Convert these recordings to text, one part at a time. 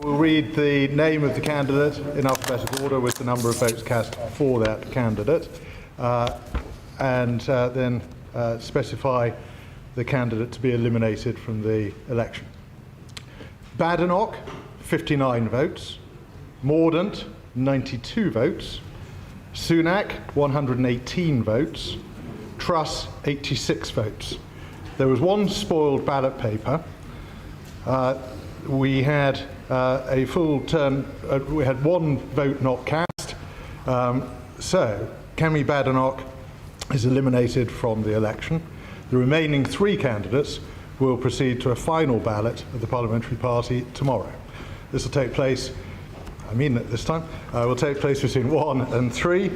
We'll read the name of the candidate in alphabetical order with the number of votes cast for that candidate, and then specify the candidate to be eliminated from the election. Badenoch, 59 votes. Mordaunt, 92 votes. Sunak, 118 votes. Truss, 86 votes. There was one spoiled ballot paper. We had a full turn, we had one vote not cast. So Kemi Badenoch is eliminated from the election. The remaining three candidates will proceed to a final ballot of the parliamentary party tomorrow. This will take place, I mean it this time, will take place between 1 and 3,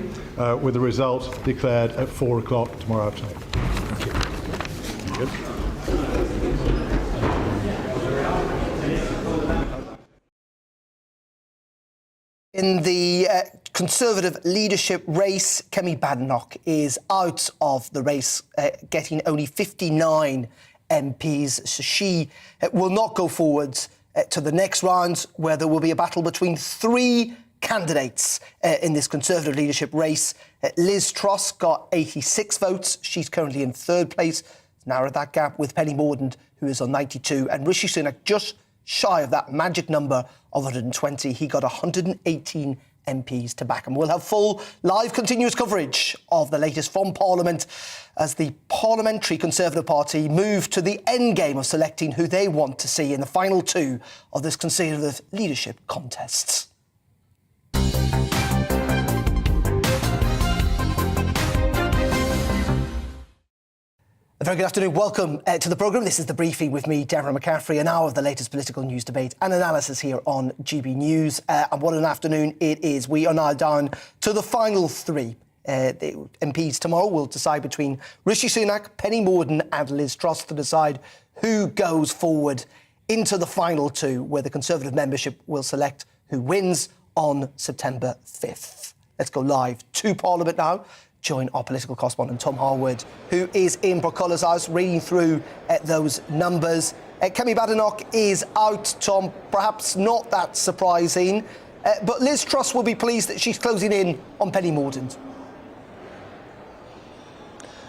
with the result declared at 4 o'clock tomorrow afternoon. Thank you. Good. In the Conservative leadership race, Kemi Badenoch is out of the race, getting only 59 MPs. So she will not go forwards to the next round, where there will be a battle between three candidates in this Conservative leadership race. Liz Truss got 86 votes. She's currently in third place. Narrowed that gap with Penny Mordaunt, who is on 92, and Rishi Sunak just shy of that magic number of 120. He got 118 MPs to back him. We'll have full live continuous coverage of the latest from Parliament as the Parliamentary Conservative Party move to the end game of selecting who they want to see in the final two of this Conservative leadership contest. A very good afternoon. Welcome to the programme. This is The Briefing with me, Darren McCaffrey, an hour of the latest political news, debate and analysis here on GB News. And what an afternoon it is. We are now down to the final three. The MPs tomorrow will decide between Rishi Sunak, Penny Mordaunt and Liz Truss to decide who goes forward into the final two, where the Conservative membership will select who wins on September 5th. Let's go live to Parliament now. Join our political correspondent Tom Harwood, who is in Portcullis House, reading through those numbers. Kemi Badenoch is out, Tom, perhaps not that surprising, but Liz Truss will be pleased that she's closing in on Penny Mordaunt.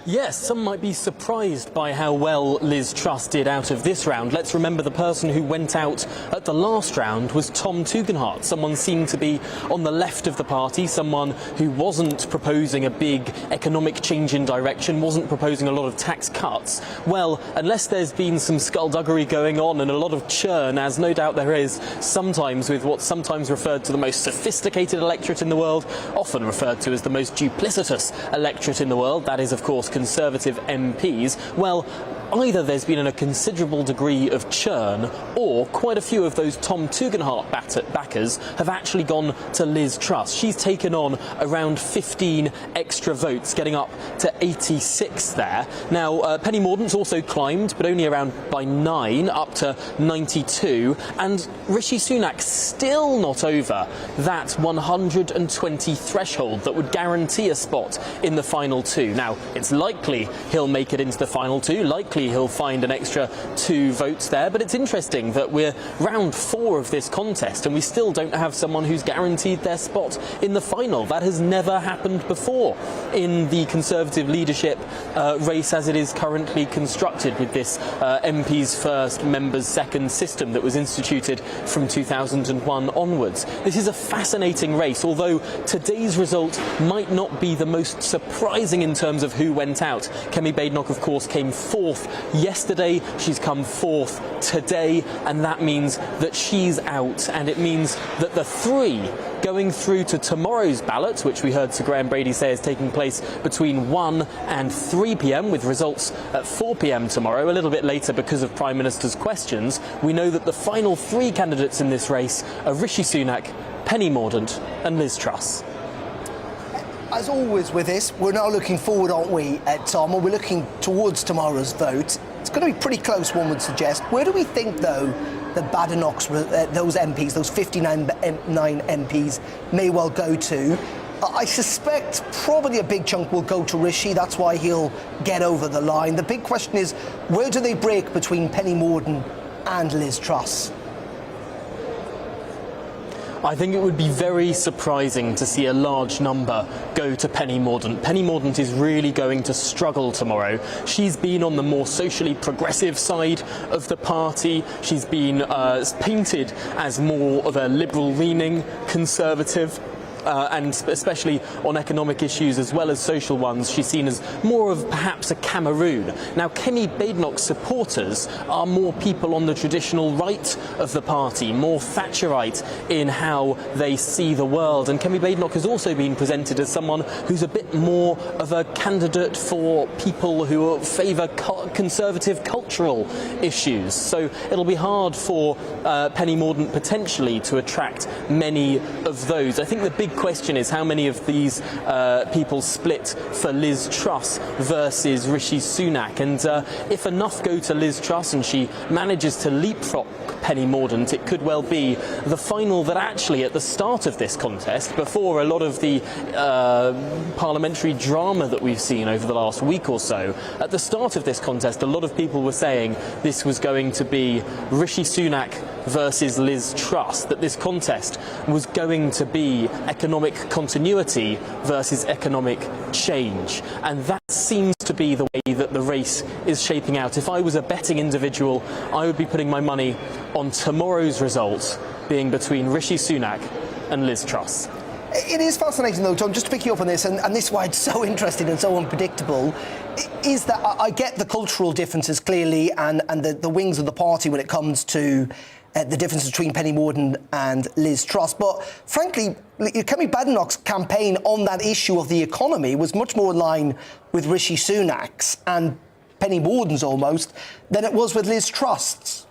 Yes, some might be surprised by how well Liz Truss did out of this round. Let's remember the person who went out at the last round was Tom Tugendhat, someone seen to be on the left of the party, someone who wasn't proposing a big economic change in direction, wasn't proposing a lot of tax cuts. Well, unless there's been some skullduggery going on and a lot of churn, as no doubt there is sometimes with what's sometimes referred to the most sophisticated electorate in the world, often referred to as the most duplicitous electorate in the world, that is, of course, Conservative MPs, well, either there's been a considerable degree of churn, or quite a few of those Tom Tugendhat backers have actually gone to Liz Truss. She's taken on around 15 extra votes, getting up to 86 there. Now, Penny Mordaunt's also climbed, but only around by 9, up to 92, and Rishi Sunak still not over that 120 threshold that would guarantee a spot in the final two. Now, it's likely he'll make it into the final two, likely he'll find an extra 2 votes there, but it's interesting that we're round 4 of this contest and we still don't have someone who's guaranteed their spot in the final. That has never happened before in the Conservative leadership race as it is currently constructed, with this MPs first, members second system that was instituted from 2001 onwards. This is a fascinating race, although today's result might not be the most surprising in terms of who went out. Kemi Badenoch, of course, came 4th yesterday, she's come 4th today, and that means that she's out, and it means that the 3 going through to tomorrow's ballot, which we heard Sir Graham Brady say is taking place between 1 and 3 p.m, with results at 4 p.m. tomorrow, a little bit later because of Prime Minister's questions. We know that the final 3 candidates in this race are Rishi Sunak, Penny Mordaunt and Liz Truss. As always with this, we're now looking forward, aren't we, Tom? And we're looking towards tomorrow's vote. It's going to be pretty close, one would suggest. Where do we think, though, the Badenochs, those MPs, those 59 MPs, may well go to? I suspect probably a big chunk will go to Rishi. That's why he'll get over the line. The big question is, where do they break between Penny Mordaunt and Liz Truss? I think it would be very surprising to see a large number go to Penny Mordaunt. Penny Mordaunt is really going to struggle tomorrow. She's been on the more socially progressive side of the party. She's been painted as more of a liberal-leaning conservative. And especially on economic issues as well as social ones, she's seen as more of perhaps a Cameroon. Now, Kemi Badenoch's supporters are more people on the traditional right of the party, more Thatcherite in how they see the world. And Kemi Badenoch has also been presented as someone who's a bit more of a candidate for people who favour conservative cultural issues. So it'll be hard for Penny Mordaunt potentially to attract many of those. I think the big question is how many of these people split for Liz Truss versus Rishi Sunak, and if enough go to Liz Truss and she manages to leapfrog Penny Mordaunt, it could well be the final that actually at the start of this contest, before a lot of the parliamentary drama that we've seen over the last week or so, at the start of this contest a lot of people were saying this was going to be Rishi Sunak versus Liz Truss, that this contest was going to be economic continuity versus economic change. And that seems to be the way that the race is shaping out. If I was a betting individual, I would be putting my money on tomorrow's results being between Rishi Sunak and Liz Truss. It is fascinating, though, Tom, just to pick you up on this, and this is why it's so interesting and so unpredictable, is that I get the cultural differences clearly and the wings of the party when it comes to the difference between Penny Mordaunt and Liz Truss. But frankly, Kemi Badenoch's campaign on that issue of the economy was much more in line with Rishi Sunak's and Penny Mordaunt's almost than it was with Liz Truss's.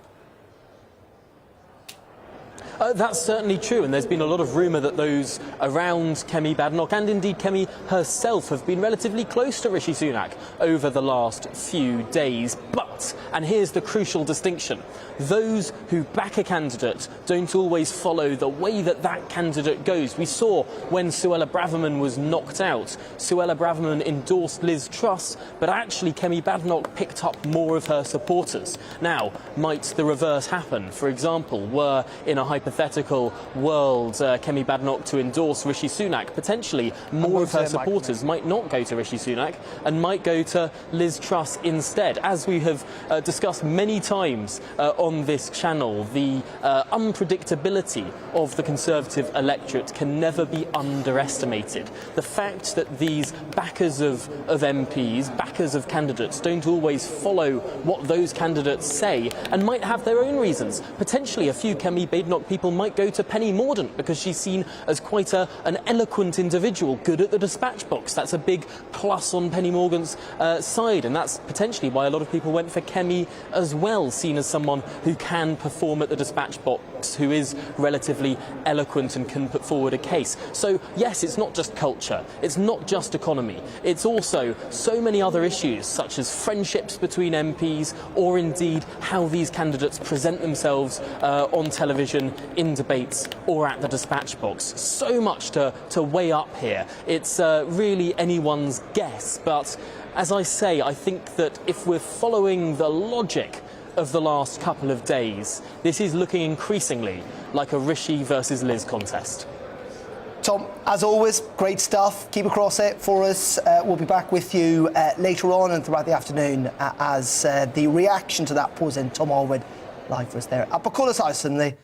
That's certainly true, and there's been a lot of rumour that those around Kemi Badenoch and indeed Kemi herself have been relatively close to Rishi Sunak over the last few days. But, and here's the crucial distinction, those who back a candidate don't always follow the way that that candidate goes. We saw when Suella Braverman was knocked out, Suella Braverman endorsed Liz Truss, but actually Kemi Badenoch picked up more of her supporters. Now, might the reverse happen? For example, were in a hypothetical world Kemi Badenoch to endorse Rishi Sunak, potentially more of her supporters might not go to Rishi Sunak and might go to Liz Truss instead. As we have discussed many times on this channel, the unpredictability of the Conservative electorate can never be underestimated. The fact that these backers of MPs, backers of candidates, don't always follow what those candidates say and might have their own reasons. Potentially a few Kemi Badenoch people might go to Penny Mordaunt because she's seen as quite an eloquent individual, good at the dispatch box. That's a big plus on Penny Mordaunt's side, and that's potentially why a lot of people went for Kemi as well, seen as someone who can perform at the dispatch box, who is relatively eloquent and can put forward a case. So yes, it's not just culture, it's not just economy, it's also so many other issues such as friendships between MPs, or indeed how these candidates present themselves on television, in debates or at the dispatch box. So much to weigh up here. It's really anyone's guess, but as I say, I think that if we're following the logic of the last couple of days, this is looking increasingly like a Rishi versus Liz contest. Tom, as always, great stuff. Keep across it for us. We'll be back with you later on and throughout the afternoon as the reaction to that pours in. Tom Allwood live for us there at Buckhurst House in the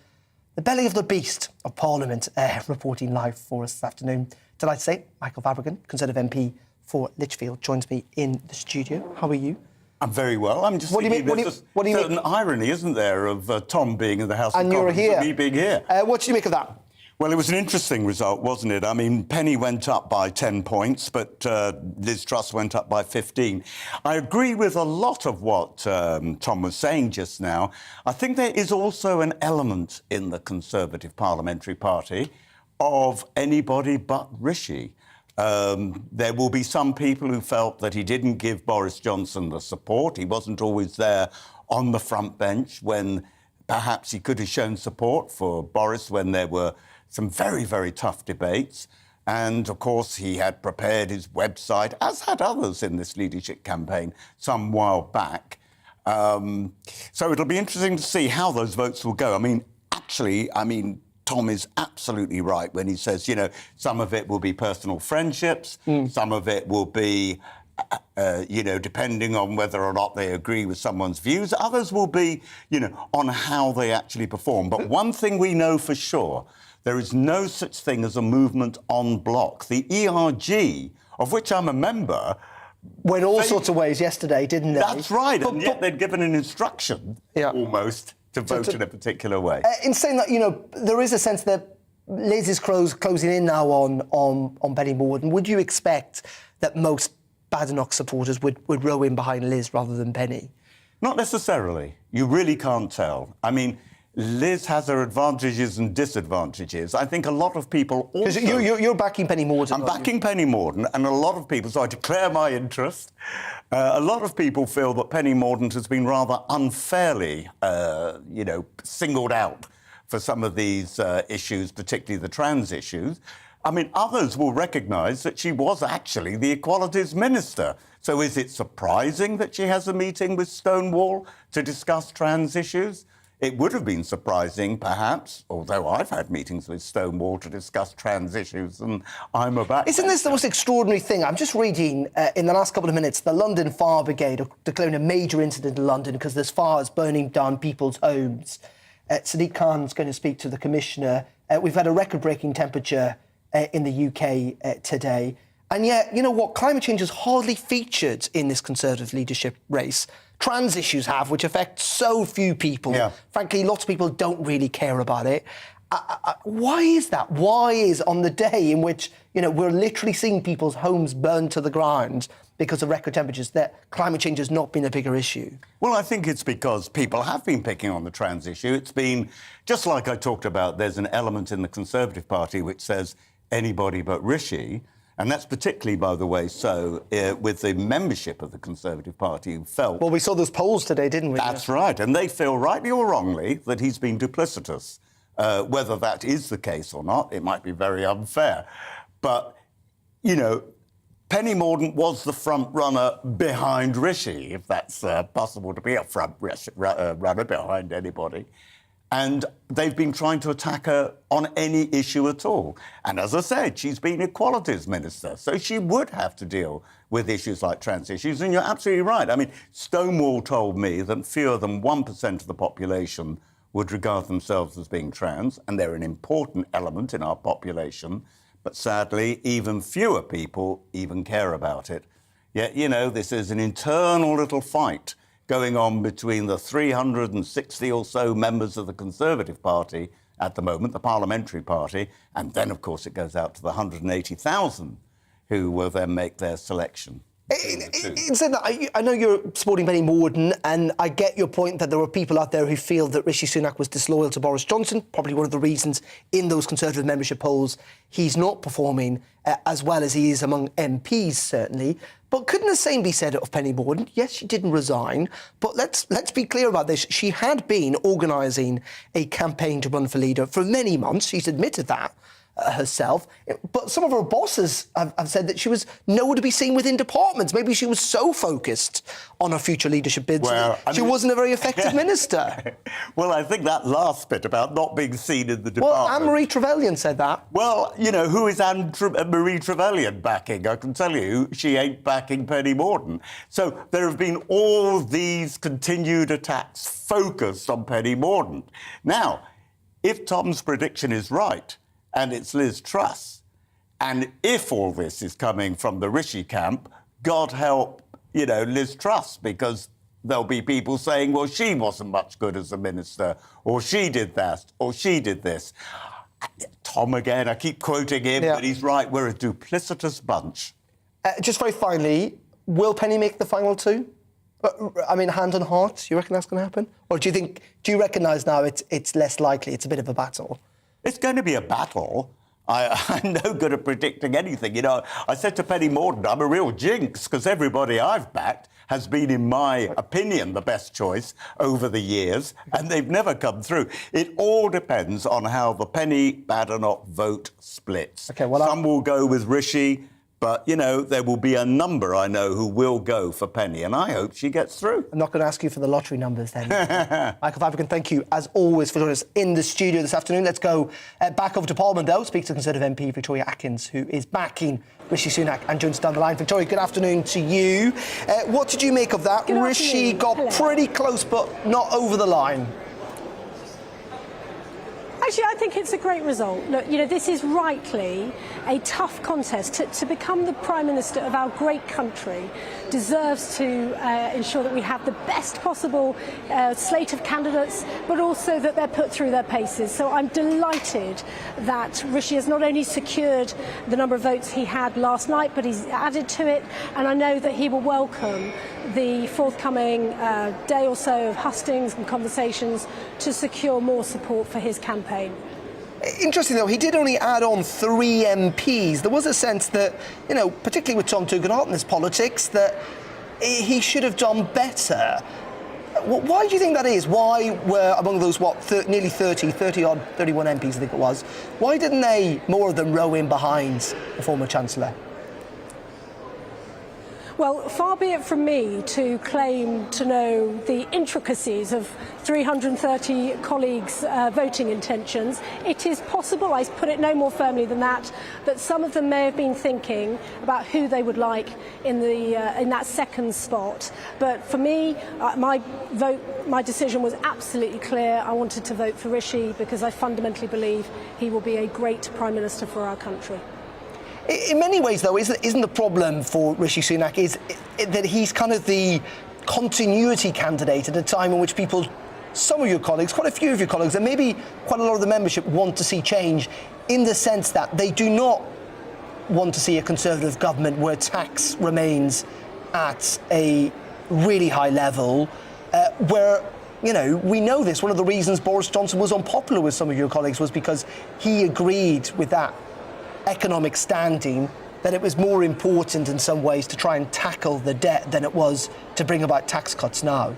belly of the beast of Parliament, reporting live for us this afternoon. Delighted to say, Michael Fabricant, Conservative MP for Lichfield, joins me in the studio. How are you? I'm very well. I'm just thinking there's a certain irony, isn't there, of Tom being in the House of Commons and me being here. What do you make of that? Well, it was an interesting result, wasn't it? I mean, Penny went up by 10 points, but Liz Truss went up by 15. I agree with a lot of what Tom was saying just now. I think there is also an element in the Conservative Parliamentary Party of anybody but Rishi. There will be some people who felt that he didn't give Boris Johnson the support. He wasn't always there on the front bench when perhaps he could have shown support for Boris when there were some very, very tough debates. And, of course, he had prepared his website, as had others in this leadership campaign, some while back. So it'll be interesting to see how those votes will go. I mean, Tom is absolutely right when he says, you know, some of it will be personal friendships, some of it will be, you know, depending on whether or not they agree with someone's views. Others will be, you know, on how they actually perform. But one thing we know for sure, there is no such thing as a movement en bloc. The ERG, of which I'm a member, went all sorts of ways yesterday, didn't they? That's right, and yet they'd given an instruction, almost, to vote in a particular way. In saying that, you know, there is a sense that Liz is closing in now on Penny Mordaunt. Would you expect that most Badenoch supporters would row in behind Liz rather than Penny? Not necessarily. You really can't tell. I mean, Liz has her advantages and disadvantages. I think a lot of people also... Because you're backing Penny Mordaunt, I'm backing Penny Mordaunt, and a lot of people, so I declare my interest, a lot of people feel that Penny Mordaunt has been rather unfairly, you know, singled out for some of these issues, particularly the trans issues. I mean, others will recognise that she was actually the Equalities Minister. So is it surprising that she has a meeting with Stonewall to discuss trans issues? It would have been surprising, perhaps, although I've had meetings with Stonewall to discuss trans issues, and I'm about... Isn't this the most extraordinary thing? I'm just reading, in the last couple of minutes, the London Fire Brigade are declaring a major incident in London because there's fires burning down people's homes. Sadiq Khan's going to speak to the Commissioner. We've had a record-breaking temperature in the UK today. And yet, you know what? Climate change is hardly featured in this Conservative leadership race. Trans issues have, which affect so few people. Yeah. Frankly, lots of people don't really care about it. Why is that? Why is, on the day in which, you know, we're literally seeing people's homes burned to the ground because of record temperatures, that climate change has not been a bigger issue? Well, I think it's because people have been picking on the trans issue. It's been, just like I talked about, there's an element in the Conservative Party which says anybody but Rishi. And that's particularly, by the way, so with the membership of the Conservative Party who felt... Well, we saw those polls today, didn't we? That's right. And they feel, rightly or wrongly, that he's been duplicitous. Whether that is the case or not, it might be very unfair. But, you know, Penny Mordaunt was the front runner behind Rishi, if that's possible to be a front runner behind anybody. And they've been trying to attack her on any issue at all. And as I said, she's been Equalities Minister, so she would have to deal with issues like trans issues. And you're absolutely right. I mean, Stonewall told me that fewer than 1% of the population would regard themselves as being trans, and they're an important element in our population. But sadly, even fewer people even care about it. Yet, you know, this is an internal little fight going on between the 360 or so members of the Conservative Party at the moment, the parliamentary party, and then, of course, it goes out to the 180,000 who will then make their selection. In saying that, I know you're supporting Penny Mordaunt, and I get your point that there are people out there who feel that Rishi Sunak was disloyal to Boris Johnson, probably one of the reasons in those Conservative membership polls he's not performing as well as he is among MPs, certainly. But couldn't the same be said of Penny Mordaunt? Yes, she didn't resign, but let's be clear about this. She had been organising a campaign to run for leader for many months. She's admitted that herself. But some of her bosses have said that she was nowhere to be seen within departments. Maybe she was so focused on her future leadership bids that she wasn't a very effective minister. Well, I think that last bit about not being seen in the department... Well, Anne-Marie Trevelyan said that. Well, you know, who is Anne-Marie Trevelyan backing? I can tell you she ain't backing Penny Mordaunt. So there have been all these continued attacks focused on Penny Mordaunt. Now, if Tom's prediction is right, and it's Liz Truss, and if all this is coming from the Rishi camp, God help, you know, Liz Truss, because there'll be people saying, well, she wasn't much good as a minister, or she did that, or she did this. Tom again, I keep quoting him, but he's right, we're a duplicitous bunch. Just very finally, will Penny make the final two? I mean, hand on heart, you reckon that's going to happen? Or do you recognise now it's less likely, it's a bit of a battle? It's going to be a battle. I'm no good at predicting anything. You know, I said to Penny Mordaunt, I'm a real jinx, because everybody I've backed has been, in my opinion, the best choice over the years, and they've never come through. It all depends on how the Penny Badenoch vote splits. Okay, well, some will go with Rishi, But, you know, there will be a number I know who will go for Penny, and I hope she gets through. I'm not going to ask you for the lottery numbers then. Michael Fabricant, thank you, as always, for joining us in the studio this afternoon. Let's go back over to Parliament, though, speak to Conservative MP Victoria Atkins, who is backing Rishi Sunak and joins us down the line. Victoria, good afternoon to you. What did you make of that? Good Rishi afternoon. got Hello. pretty close, but not over the line. Actually, I think it's a great result. Look, you know, this is rightly a tough contest. To become the Prime Minister of our great country deserves to ensure that we have the best possible slate of candidates, but also that they're put through their paces. So I'm delighted that Rishi has not only secured the number of votes he had last night, but he's added to it, and I know that he will welcome the forthcoming day or so of hustings and conversations to secure more support for his campaign. Interesting, though, he did only add on 3 MPs. There was a sense that, you know, particularly with Tom Tugendhat and his politics, that he should have done better. Why do you think that is? Why were, among those, nearly 30-odd, 31 MPs, I think it was, why didn't more of them row in behind the former Chancellor? Well, far be it from me to claim to know the intricacies of 330 colleagues' voting intentions. It is possible, I put it no more firmly than that some of them may have been thinking about who they would like in that second spot. But for me, my decision was absolutely clear. I wanted to vote for Rishi because I fundamentally believe he will be a great Prime Minister for our country. In many ways, though, isn't the problem for Rishi Sunak is that he's kind of the continuity candidate at a time in which some of your colleagues, quite a few of your colleagues, and maybe quite a lot of the membership want to see change, in the sense that they do not want to see a Conservative government where tax remains at a really high level, where, you know, we know this. One of the reasons Boris Johnson was unpopular with some of your colleagues was because he agreed with that economic standing, that it was more important in some ways to try and tackle the debt than it was to bring about tax cuts now.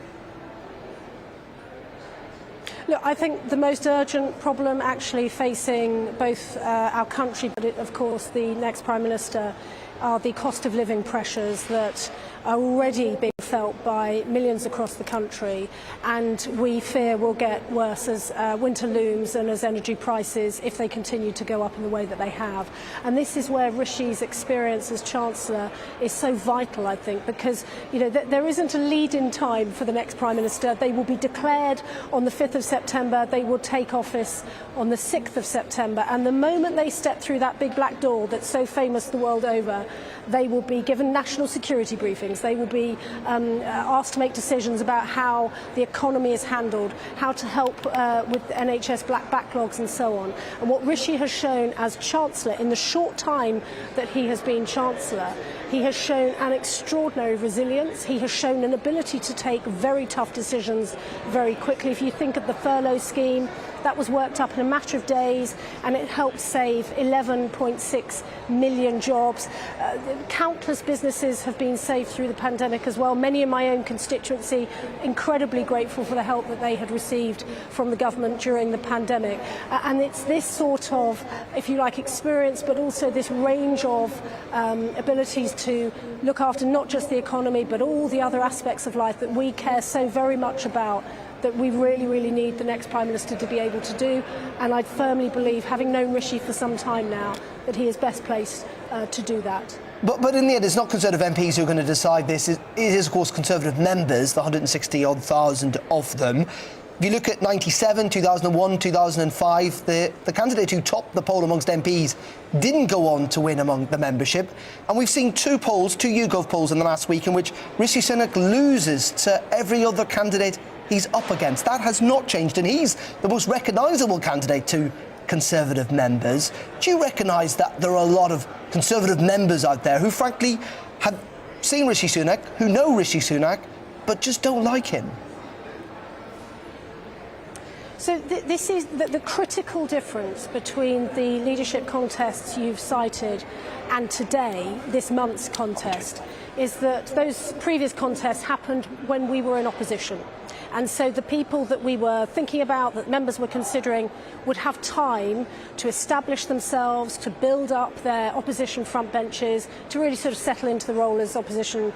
Look, I think the most urgent problem actually facing both our country, but of course the next Prime Minister, are the cost of living pressures that are already being felt by millions across the country, and we fear will get worse as winter looms and as energy prices, if they continue to go up in the way that they have. And this is where Rishi's experience as Chancellor is so vital, I think, because, you know, there isn't a lead-in time for the next Prime Minister. They will be declared on the 5th of September. They will take office on the 6th of September. And the moment they step through that big black door that's so famous the world over, they will be given national security briefings. They will be asked to make decisions about how the economy is handled, how to help with NHS backlogs and so on. And what Rishi has shown as Chancellor, in the short time that he has been Chancellor, he has shown an extraordinary resilience. He has shown an ability to take very tough decisions very quickly. If you think of the furlough scheme, that was worked up in a matter of days, and it helped save 11.6 million jobs. Countless businesses have been saved through the pandemic as well. Many in my own constituency, incredibly grateful for the help that they had received from the government during the pandemic. And it's this sort of, if you like, experience, but also this range of abilities to look after not just the economy, but all the other aspects of life that we care so very much about, that we really, really need the next Prime Minister to be able to do. And I firmly believe, having known Rishi for some time now, that he is best placed to do that. But in the end, it's not Conservative MPs who are going to decide this. It is, of course, Conservative members, the 160-odd thousand of them. If you look at 97, 2001, 2005, the candidate who topped the poll amongst MPs didn't go on to win among the membership. And we've seen two YouGov polls in the last week in which Rishi Sunak loses to every other candidate he's up against. That has not changed, and he's the most recognisable candidate to Conservative members. Do you recognise that there are a lot of Conservative members out there who, frankly, have seen Rishi Sunak, who know Rishi Sunak, but just don't like him? So this is the critical difference between the leadership contests you've cited and today, this month's contest, is that those previous contests happened when we were in opposition. And so the people that we were thinking about, that members were considering, would have time to establish themselves, to build up their opposition front benches, to really sort of settle into the role as opposition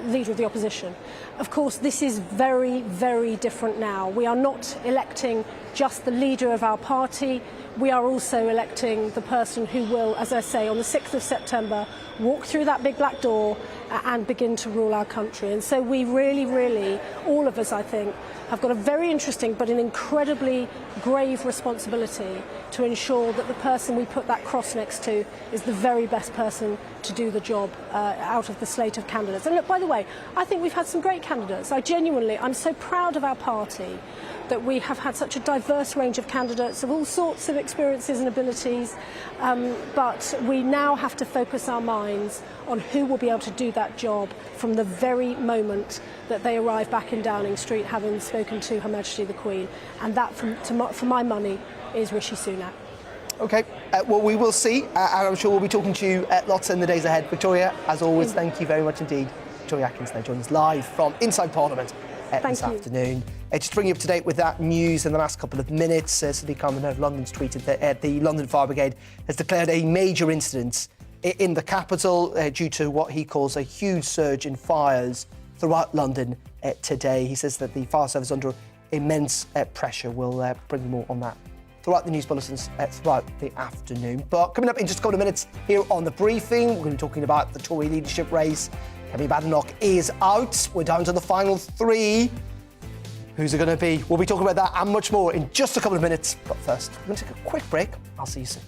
leader of the opposition. Of course, this is very, very different now. We are not electing just the leader of our party. We are also electing the person who will, as I say, on the 6th of September, walk through that big black door and begin to rule our country. And so we really, really, all of us, I think, have got a very interesting but an incredibly grave responsibility to ensure that the person we put that cross next to is the very best person to do the job out of the slate of candidates. And look, by the way, I think we've had some great candidates. I'm so proud of our party that we have had such a diverse range of candidates of all sorts of experiences and abilities, but we now have to focus our minds on who will be able to do that job from the very moment that they arrive back in Downing Street, having spoken to Her Majesty the Queen. And that, for my money, is Rishi Sunak. OK, well, we will see, and I'm sure we'll be talking to you lots in the days ahead. Victoria, as always, thank you very much indeed. Victoria Atkins now joins us live from inside Parliament this afternoon. Just to bring you up to date with that news in the last couple of minutes, Sadiq Khan, the Mayor of London's tweeted that the London Fire Brigade has declared a major incident in the capital due to what he calls a huge surge in fires throughout London today. He says that the fire service is under immense pressure. We'll bring you more on that throughout the news bulletins throughout the afternoon. But coming up in just a couple of minutes here on The Briefing, we're going to be talking about the Tory leadership race. Kemi Badenoch is out. We're down to the final three. Who's it going to be? We'll be talking about that and much more in just a couple of minutes. But first, we're going to take a quick break. I'll see you soon.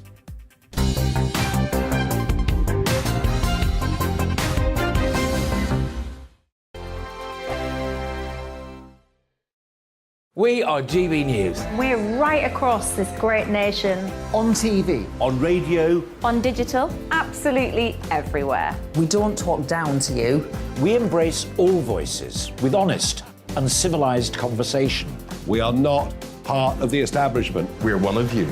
We are GB News. We're right across this great nation. On TV. On radio. On digital. Absolutely everywhere. We don't talk down to you. We embrace all voices with honest and civilised conversation. We are not part of the establishment. We're one of you.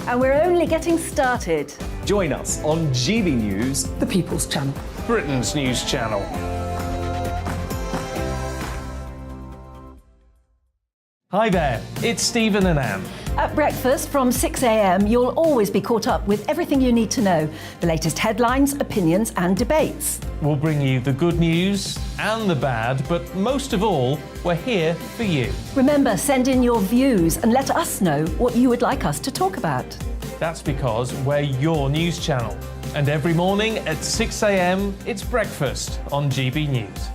And we're only getting started. Join us on GB News, The People's Channel. Britain's news channel. Hi there, it's Stephen and Anne. At breakfast from 6 a.m, you'll always be caught up with everything you need to know, the latest headlines, opinions and debates. We'll bring you the good news and the bad, but most of all, we're here for you. Remember, send in your views and let us know what you would like us to talk about. That's because we're your news channel. And every morning at 6 a.m, it's breakfast on GB News.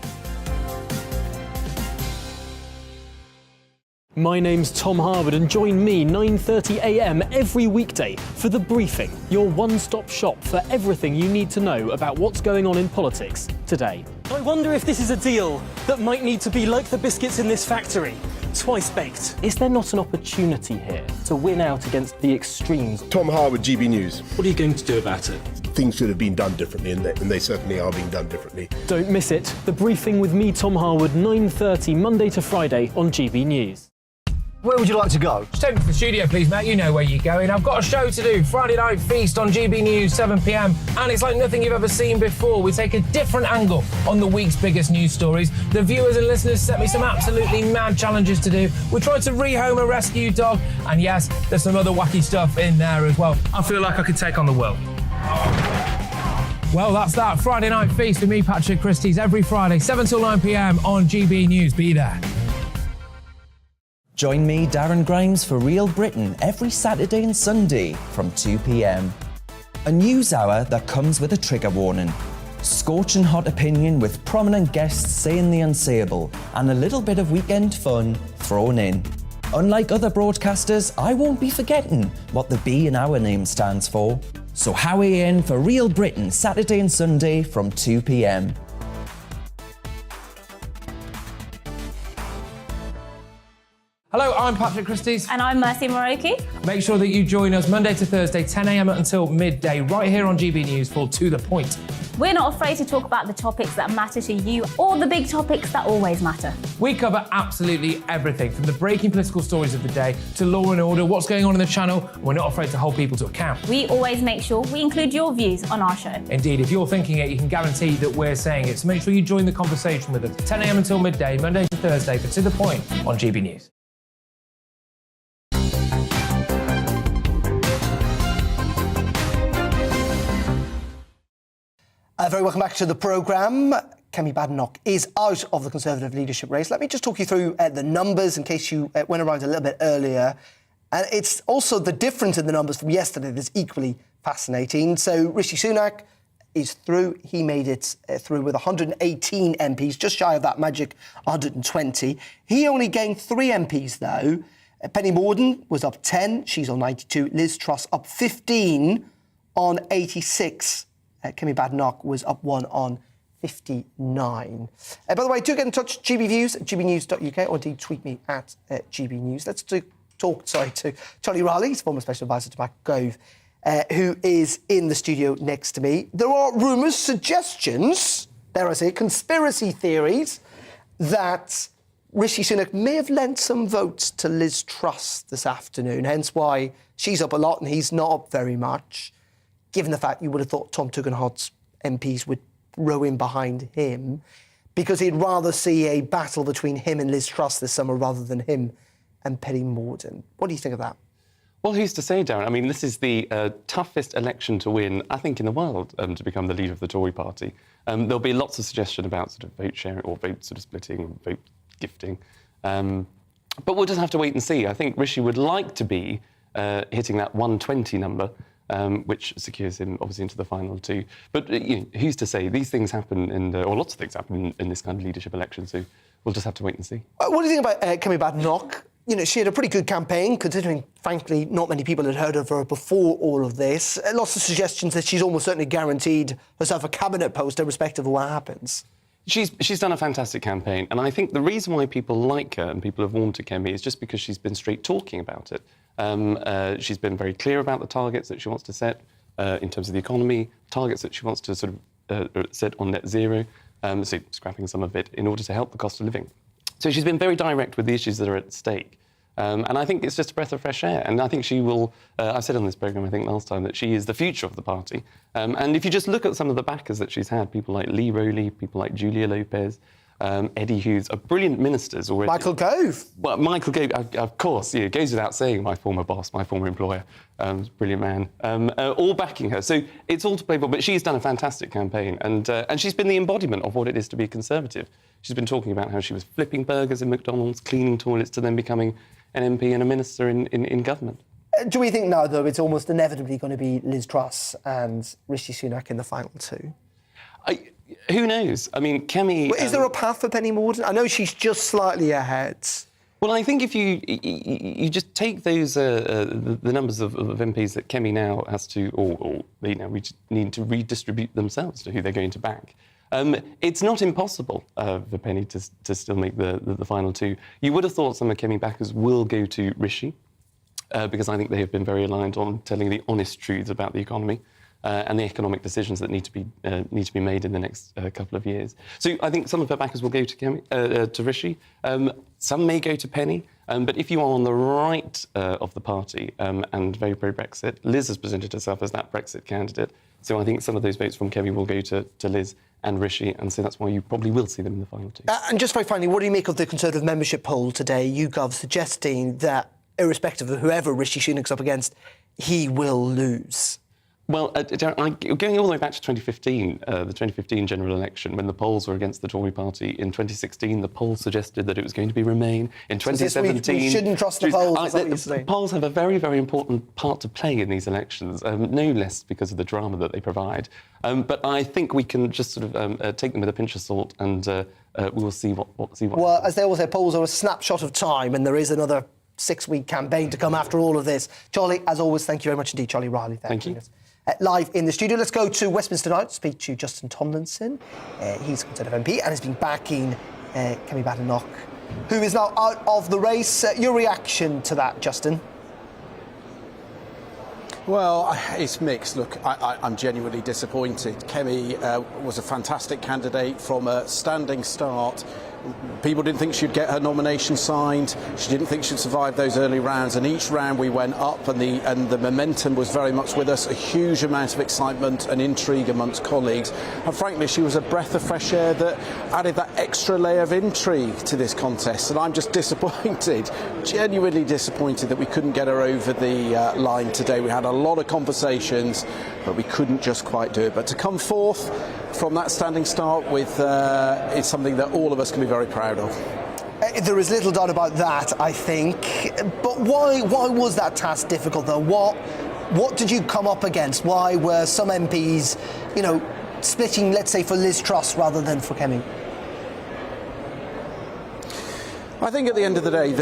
My name's Tom Harwood and join me 9:30 a.m. every weekday for The Briefing, your one-stop shop for everything you need to know about what's going on in politics today. I wonder if this is a deal that might need to be like the biscuits in this factory, twice baked. Is there not an opportunity here to win out against the extremes? Tom Harwood, GB News. What are you going to do about it? Things should have been done differently, and they certainly are being done differently. Don't miss it. The Briefing with me, Tom Harwood, 9:30 Monday to Friday on GB News. Where would you like to go? Just take me to the studio, please, Matt. You know where you're going. I've got a show to do. Friday Night Feast on GB News, 7 p.m. And it's like nothing you've ever seen before. We take a different angle on the week's biggest news stories. The viewers and listeners set me some absolutely mad challenges to do. We tried to rehome a rescue dog. And yes, there's some other wacky stuff in there as well. I feel like I could take on the world. Well, that's that. Friday Night Feast with me, Patrick Christie's, every Friday, 7 till 9 p.m. on GB News. Be there. Join me, Darren Grimes, for Real Britain every Saturday and Sunday from 2 p.m. A news hour that comes with a trigger warning. Scorching hot opinion with prominent guests saying the unsayable and a little bit of weekend fun thrown in. Unlike other broadcasters, I won't be forgetting what the B in our name stands for. So howie in for Real Britain Saturday and Sunday from 2 p.m. Hello, I'm Patrick Christie's. And I'm Mercy Moroki. Make sure that you join us Monday to Thursday, 10 a.m. until midday, right here on GB News for To The Point. We're not afraid to talk about the topics that matter to you or the big topics that always matter. We cover absolutely everything, from the breaking political stories of the day to law and order, what's going on in the channel. We're not afraid to hold people to account. We always make sure we include your views on our show. Indeed, if you're thinking it, you can guarantee that we're saying it. So make sure you join the conversation with us 10 a.m. until midday, Monday to Thursday, for To The Point on GB News. Very welcome back to the programme. Kemi Badenoch is out of the Conservative leadership race. Let me just talk you through the numbers in case you went around a little bit earlier. And it's also the difference in the numbers from yesterday that's equally fascinating. So Rishi Sunak is through. He made it through with 118 MPs, just shy of that magic 120. He only gained 3 MPs, though. Penny Mordaunt was up 10. She's on 92. Liz Truss up 15 on 86. Kemi Badenoch was up 1 on 59. By the way, do get in touch, GBViews at gbnews.uk, or indeed tweet me at GBNews. Let's talk to Tory Riley, he's former Special Advisor to Mark Gove, who is in the studio next to me. There are rumours, suggestions, dare I say, conspiracy theories that Rishi Sunak may have lent some votes to Liz Truss this afternoon, hence why she's up a lot and he's not up very much. Given the fact you would have thought Tom Tugendhat's MPs would row in behind him, because he'd rather see a battle between him and Liz Truss this summer rather than him and Penny Mordaunt. What do you think of that? Well, who's to say, Darren? I mean, this is the toughest election to win, I think, in the world, to become the leader of the Tory party. There'll be lots of suggestion about sort of vote sharing or vote sort of splitting or vote gifting. But we'll just have to wait and see. I think Rishi would like to be hitting that 120 number, which secures him, obviously, into the final 2. But who's to say? These things happen, or lots of things happen in this kind of leadership election, so we'll just have to wait and see. What do you think about Kemi Badenoch? She had a pretty good campaign, considering, frankly, not many people had heard of her before all of this. Lots of suggestions that she's almost certainly guaranteed herself a cabinet post, irrespective of what happens. She's done a fantastic campaign, and I think the reason why people like her and people have warmed to Kemi is just because she's been straight talking about it. She's been very clear about the targets that she wants to set in terms of the economy, targets that she wants to sort of set on net zero, so scrapping some of it in order to help the cost of living. So she's been very direct with the issues that are at stake. And I think it's just a breath of fresh air. And I think she will... I said on this programme, I think, last time, that she is the future of the party. And if you just look at some of the backers that she's had, people like Lee Rowley, people like Julia Lopez, Eddie Hughes, are brilliant ministers already. Michael Gove. Well, Michael Gove, of course, goes without saying, my former boss, my former employer, brilliant man, all backing her. So it's all to play for, but she's done a fantastic campaign, and she's been the embodiment of what it is to be a Conservative. She's been talking about how she was flipping burgers in McDonald's, cleaning toilets, to then becoming an MP and a minister in government. Do we think now, though, it's almost inevitably going to be Liz Truss and Rishi Sunak in the final 2? Who knows? I mean, Kemi... Is there a path for Penny Mordaunt? I know she's just slightly ahead. Well, I think if you just take those the numbers of MPs that Kemi now has to, or they now need to redistribute themselves to who they're going to back. It's not impossible for Penny to still make the final 2. You would have thought some of Kemi backers will go to Rishi, because I think they have been very aligned on telling the honest truths about the economy and the economic decisions that need to be made in the next couple of years. So I think some of her backers will go to Rishi. Some may go to Penny. But if you are on the right of the party and very pro-Brexit, Liz has presented herself as that Brexit candidate. So I think some of those votes from Kemi will go to Liz and Rishi, and so that's why you probably will see them in the final 2. And just very finally, what do you make of the Conservative membership poll today, YouGov, suggesting that, irrespective of whoever Rishi Sunak's up against, he will lose? Well, going all the way back to 2015, the 2015 general election, when the polls were against the Tory party, in 2016, the polls suggested that it was going to be Remain. In 2017... we shouldn't trust the polls, the polls have a very, very important part to play in these elections, no less because of the drama that they provide. But I think we can just sort of take them with a pinch of salt, and we will see what Well, as they always say, polls are a snapshot of time, and there is another 6-week campaign to come after all of this. Charlie, as always, thank you very much indeed. Charlie Riley, thank you. Live in the studio. Let's go to Westminster now to speak to Justin Tomlinson. He's a Conservative MP and has been backing Kemi Badenoch, who is now out of the race. Your reaction to that, Justin? Well, it's mixed. Look, I'm genuinely disappointed. Kemi was a fantastic candidate from a standing start. People didn't think she'd get her nomination signed. She didn't think she'd survive those early rounds. And each round we went up, and the momentum was very much with us. A huge amount of excitement and intrigue amongst colleagues. And frankly, she was a breath of fresh air that added that extra layer of intrigue to this contest. And I'm just disappointed, genuinely disappointed that we couldn't get her over the line today. We had a lot of conversations, but we couldn't just quite do it. But to come forth from that standing start with is something that all of us can be very proud of. There is little doubt about that, I think. But why was that task difficult, though? What did you come up against? Why were some MPs, splitting, let's say, for Liz Truss rather than for Kemi? I think at the end of the day,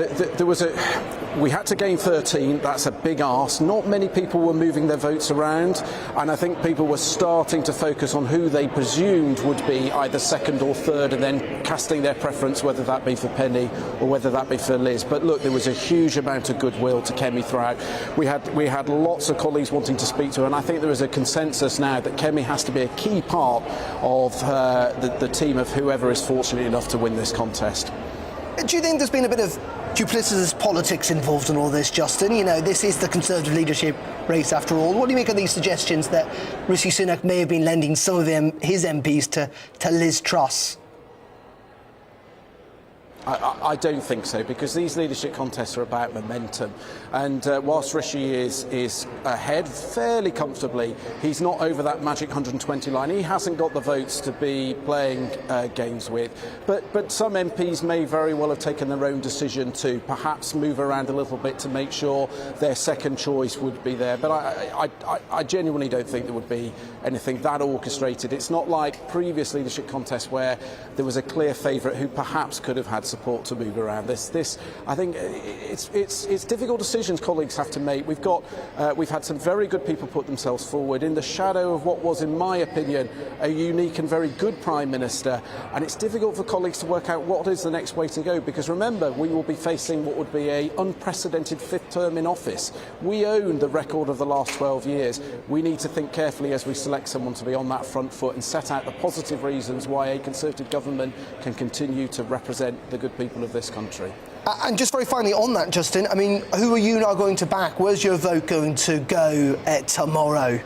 we had to gain 13. That's a big ask. Not many people were moving their votes around, and I think people were starting to focus on who they presumed would be either second or third, and then casting their preference, whether that be for Penny or whether that be for Liz. But look, there was a huge amount of goodwill to Kemi throughout. We had lots of colleagues wanting to speak to her, and I think there is a consensus now that Kemi has to be a key part of the team of whoever is fortunate enough to win this contest. Do you think there's been a bit of duplicitous politics involved in all this, Justin? This is the Conservative leadership race after all. What do you make of these suggestions that Rishi Sunak may have been lending some of his MPs to Liz Truss? I don't think so, because these leadership contests are about momentum. And whilst Rishi is ahead fairly comfortably, he's not over that magic 120 line. He hasn't got the votes to be playing games with. But some MPs may very well have taken their own decision to perhaps move around a little bit to make sure their second choice would be there. But I genuinely don't think there would be anything that orchestrated. It's not like previous leadership contests where there was a clear favourite who perhaps could have had support to move around. This I think it's difficult decisions colleagues have to make. We've had some very good people put themselves forward in the shadow of what was, in my opinion, a unique and very good Prime Minister, and it's difficult for colleagues to work out what is the next way to go, because remember, we will be facing what would be an unprecedented fifth term in office. We own the record of the last 12 years. We need to think carefully as we select someone to be on that front foot and set out the positive reasons why a Conservative government can continue to represent the good people of this country. And just very finally on that, Justin, I mean, who are you now going to back? Where's your vote going to go tomorrow?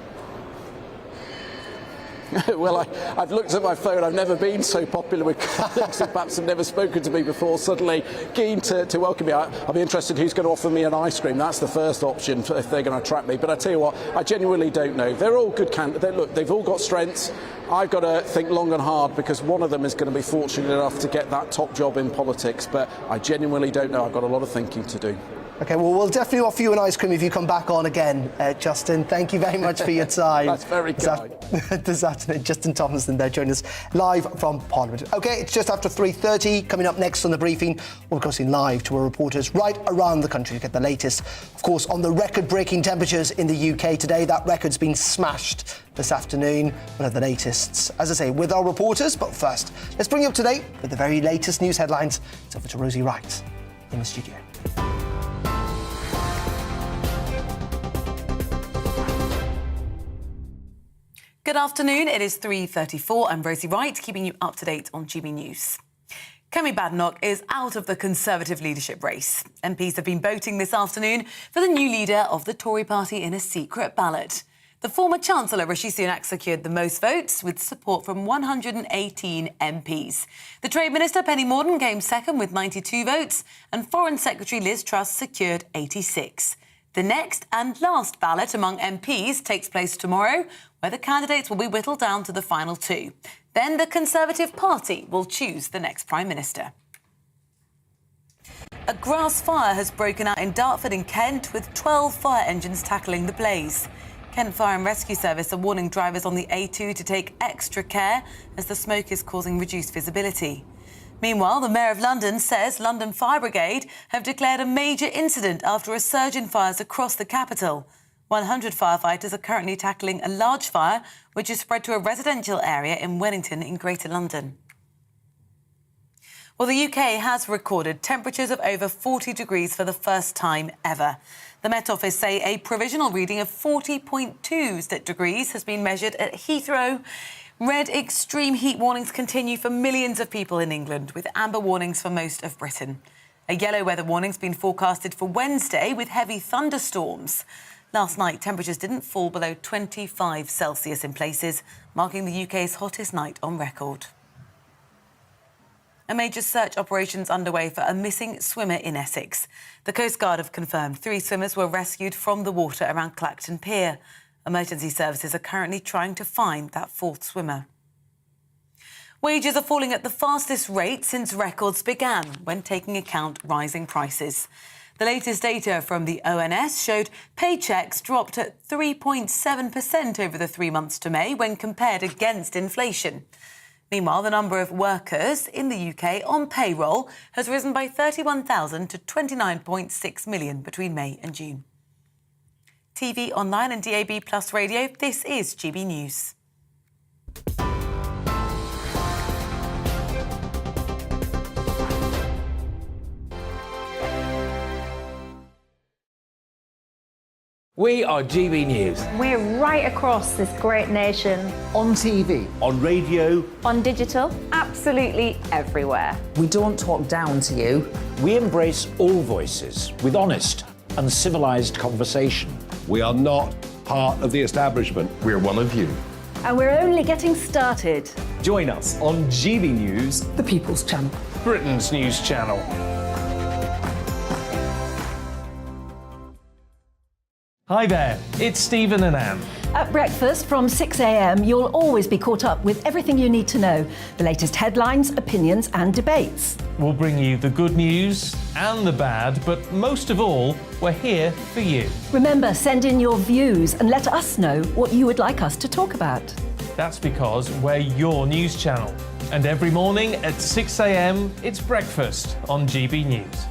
Well, I've looked at my phone. I've never been so popular with colleagues who perhaps have never spoken to me before, suddenly keen to welcome me. I'll be interested who's going to offer me an ice cream. That's the first option if they're going to attract me. But I tell you what, I genuinely don't know. They're all good candidates. Look, they've all got strengths. I've got to think long and hard, because one of them is going to be fortunate enough to get that top job in politics. But I genuinely don't know. I've got a lot of thinking to do. OK, well, we'll definitely offer you an ice cream if you come back on again, Justin. Thank you very much for your time. That's very kind. This afternoon, Justin Tomlinson there joining us live from Parliament. OK, it's just after 3:30. Coming up next on The Briefing, we're going live to our reporters right around the country to get the latest, of course, on the record-breaking temperatures in the UK today. That record's been smashed this afternoon. We'll have the latest, as I say, with our reporters. But first, let's bring you up to date with the very latest news headlines. It's over to Rosie Wright in the studio. Good afternoon, it is 3:34. I'm Rosie Wright, keeping you up to date on GB News. Kemi Badenoch is out of the Conservative leadership race. MPs have been voting this afternoon for the new leader of the Tory party in a secret ballot. The former Chancellor Rishi Sunak secured the most votes, with support from 118 MPs. The Trade Minister Penny Mordaunt came second with 92 votes, and Foreign Secretary Liz Truss secured 86. The next and last ballot among MPs takes place tomorrow, where the candidates will be whittled down to the final two. Then the Conservative Party will choose the next Prime Minister. A grass fire has broken out in Dartford in Kent, with 12 fire engines tackling the blaze. Kent Fire and Rescue Service are warning drivers on the A2 to take extra care, as the smoke is causing reduced visibility. Meanwhile, the Mayor of London says London Fire Brigade have declared a major incident after a surge in fires across the capital. 100 firefighters are currently tackling a large fire which is spread to a residential area in Wellington in Greater London. Well, the UK has recorded temperatures of over 40 degrees for the first time ever. The Met Office say a provisional reading of 40.2 degrees has been measured at Heathrow. Red extreme heat warnings continue for millions of people in England, with amber warnings for most of Britain. A yellow weather warning's been forecasted for Wednesday with heavy thunderstorms. Last night, temperatures didn't fall below 25 Celsius in places, marking the UK's hottest night on record. A major search operation's underway for a missing swimmer in Essex. The Coast Guard have confirmed 3 swimmers were rescued from the water around Clacton Pier. Emergency services are currently trying to find that 4th swimmer. Wages are falling at the fastest rate since records began, when taking account rising prices. The latest data from the ONS showed paychecks dropped at 3.7% over the 3 months to May when compared against inflation. Meanwhile, the number of workers in the UK on payroll has risen by 31,000 to 29.6 million between May and June. TV, online and DAB+ radio, this is GB News. We are GB News. We're right across this great nation. On TV. On radio. On digital. Absolutely everywhere. We don't talk down to you. We embrace all voices with honest and civilised conversation. We are not part of the establishment. We're one of you. And we're only getting started. Join us on GB News, The People's Channel. Britain's news channel. Hi there, it's Stephen and Anne. At breakfast from 6 a.m, you'll always be caught up with everything you need to know, the latest headlines, opinions and debates. We'll bring you the good news and the bad, but most of all, we're here for you. Remember, send in your views and let us know what you would like us to talk about. That's because we're your news channel. And every morning at 6 a.m, it's breakfast on GB News.